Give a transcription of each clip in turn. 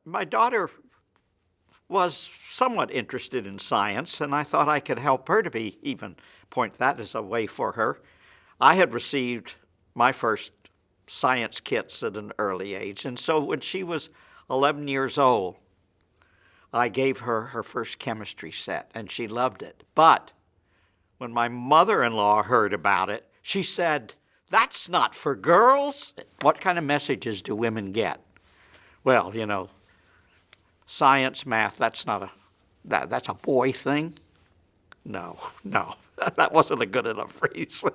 My daughter was somewhat interested in science, and I thought I could help her to be even point that as a way for her. I had received my first science kits at an early age, and so when she was 11 years old, I gave her her first chemistry set, and she loved it. But when my mother-in-law heard about it, she said, "That's not for girls." What kind of messages do women get? Well, you know, science, math, that's a boy thing. No, that wasn't a good enough reason.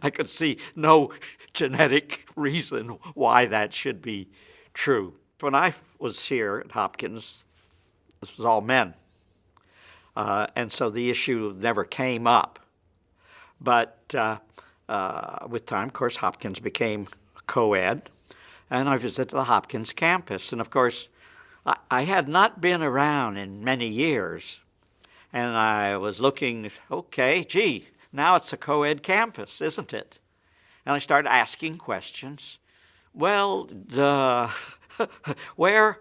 I could see no genetic reason why that should be true. When I was here at Hopkins, this was all men. And so the issue never came up. But with time, of course, Hopkins became co-ed, and I visited the Hopkins campus. And of course, I had not been around in many years, and I was looking, okay, gee, now it's a co-ed campus, isn't it? And I started asking questions. Well, where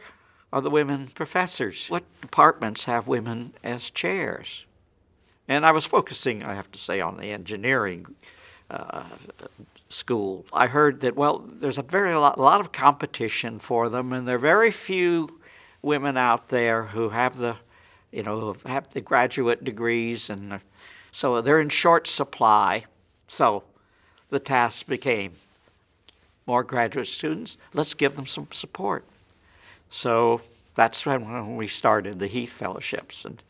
are the women professors? What departments have women as chairs? And I was focusing, I have to say, on the engineering school. I heard that, well, there's a lot of competition for them, and there are very few women out there who have the graduate degrees, and so they're in short supply. So the task became more graduate students. Let's give them some support. So that's when we started the Heath Fellowships, and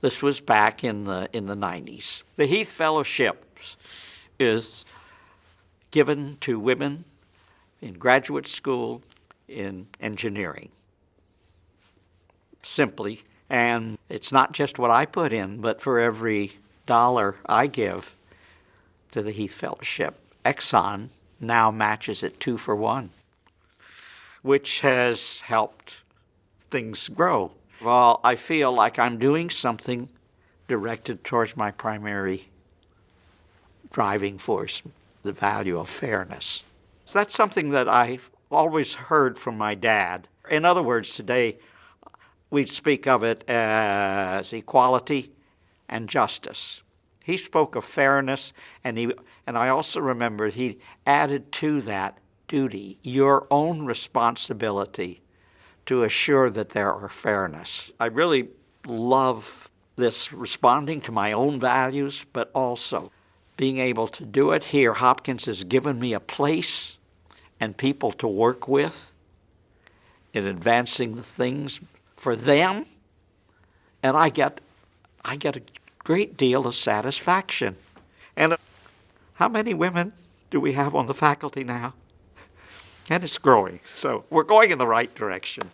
this was back in the 90s. The Heath Fellowships is given to women in graduate school in engineering, simply. And it's not just what I put in, but for every dollar I give to the Heath Fellowship, Exxon now matches it 2 for 1, which has helped things grow. Well, I feel like I'm doing something directed towards my primary driving force, the value of fairness. So that's something that I've always heard from my dad. In other words, today we'd speak of it as equality and justice. He spoke of fairness, and I also remember he added to that duty, your own responsibility to assure that there are fairness. I really love this, responding to my own values, but also being able to do it here. Hopkins has given me a place and people to work with in advancing the things for them, and I get a great deal of satisfaction. And how many women do we have on the faculty now? And it's growing, so we're going in the right direction.